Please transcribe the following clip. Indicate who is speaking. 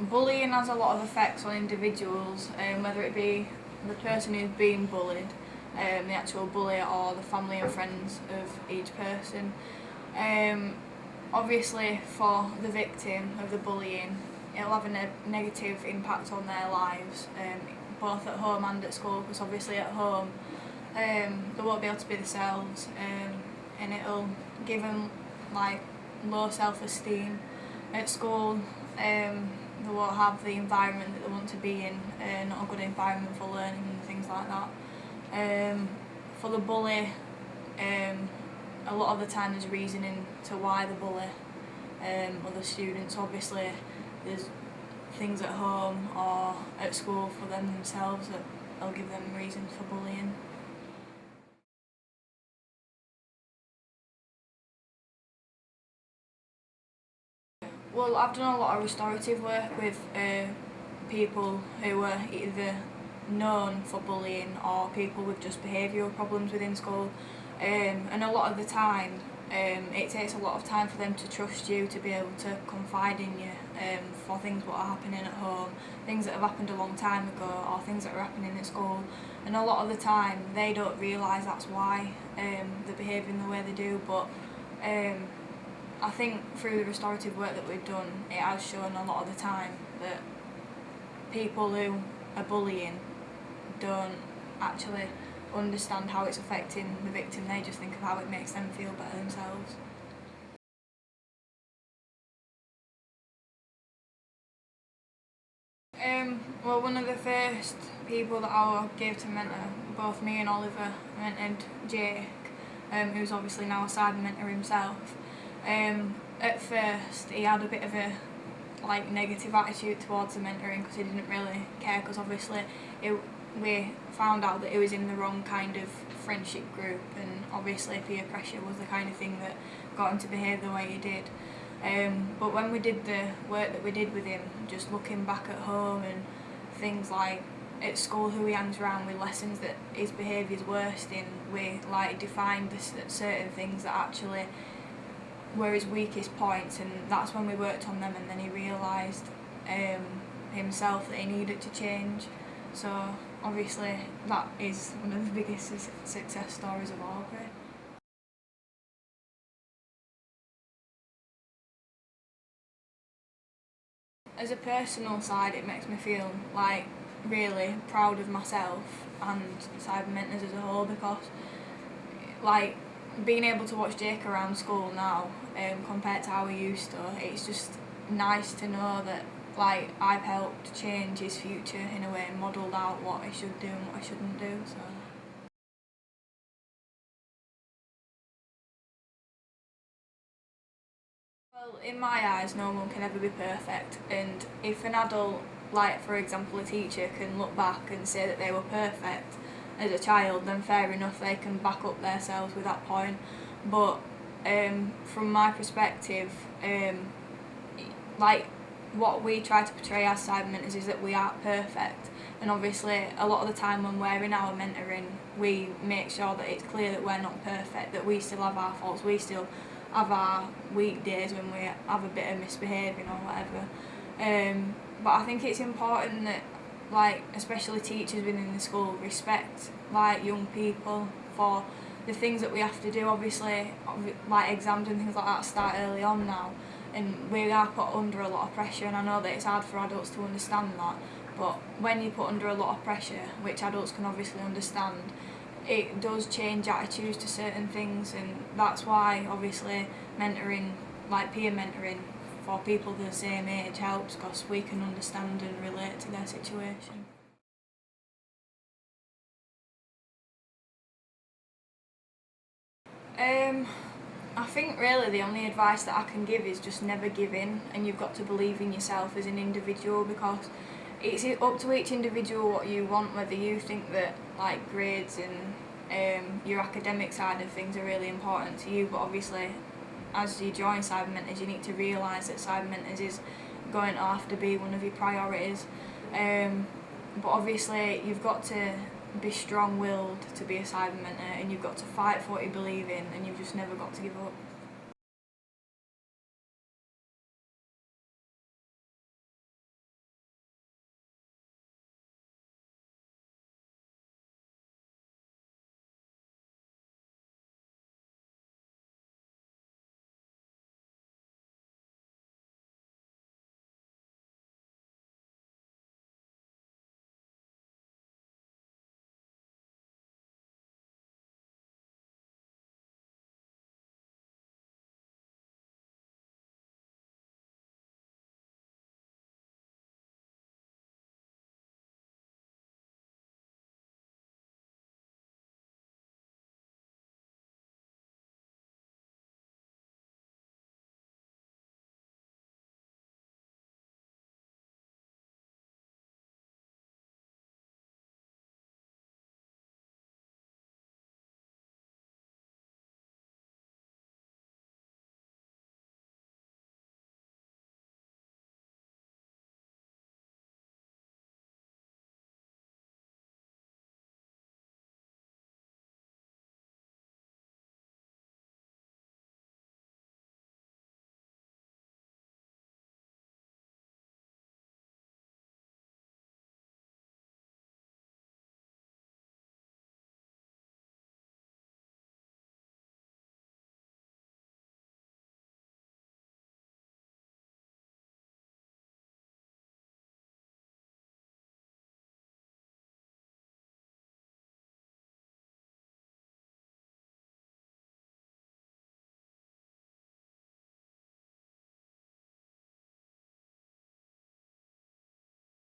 Speaker 1: bullying has a lot of effects on individuals, whether it be the person who's being bullied, the actual bully, or the family and friends of each person. Obviously for the victim of the bullying, it'll have a negative impact on their lives, both at home and at school, because obviously at home they won't be able to be themselves, and it'll give them like low self-esteem. At school they won't have the environment that they want to be in, not a good environment for learning and things like that. For the bully, a lot of the time there's reasoning to why the bully other students. Obviously there's things at home or at school for them themselves that will give them reasons for bullying. Well, I've done a lot of restorative work with people who were either known for bullying or people with just behavioural problems within school, and a lot of the time it takes a lot of time for them to trust you, to be able to confide in you for things that are happening at home, things that have happened a long time ago, or things that are happening at school. And a lot of the time they don't realise that's why they're behaving the way they do, but I think through the restorative work that we've done, it has shown a lot of the time that people who are bullying don't actually understand how it's affecting the victim. They just think of how it makes them feel better themselves. Well, one of the first people that I gave to mentor, both me and Oliver, mentored Jake, who's obviously now a CyberMentor himself. At first he had a bit of a negative attitude towards the mentoring, because he didn't really care, because obviously we found out that he was in the wrong kind of friendship group, and obviously peer pressure was the kind of thing that got him to behave the way he did. But when we did the work that we did with him, just looking back at home and things like at school, who he hangs around with, lessons that his behaviour is worst in, we defined certain things that actually were his weakest points, and that's when we worked on them, and then he realised himself that he needed to change. So obviously that is one of the biggest success stories of Horbury. As a personal side, it makes me feel really proud of myself and CyberMentors as a whole, because being able to watch Jake around school now, compared to how he used to, it's just nice to know that I've helped change his future in a way, and modelled out what he should do and what he shouldn't do. So. Well, in my eyes, no one can ever be perfect, and if an adult, for example a teacher, can look back and say that they were perfect as a child, then fair enough, they can back up themselves with that point. But from my perspective, what we try to portray as CyberMentors is that we aren't perfect, and obviously a lot of the time when we're in our mentoring, we make sure that it's clear that we're not perfect, that we still have our faults, we still have our weekdays when we have a bit of misbehaving or whatever. But I think it's important that especially teachers within the school respect young people for the things that we have to do. Obviously exams and things like that start early on now, and we are put under a lot of pressure, and I know that it's hard for adults to understand that, but when you're put under a lot of pressure, which adults can obviously understand, it does change attitudes to certain things, and that's why obviously mentoring, peer mentoring for people the same age helps, because we can understand and relate to their situation. I think really the only advice that I can give is just never give in, and you've got to believe in yourself as an individual, because it's up to each individual what you want, whether you think that grades and your academic side of things are really important to you. But obviously as you join CyberMentors, you need to realise that CyberMentors is going to have to be one of your priorities. But obviously you've got to be strong-willed to be a CyberMentor, and you've got to fight for what you believe in, and you've just never got to give up.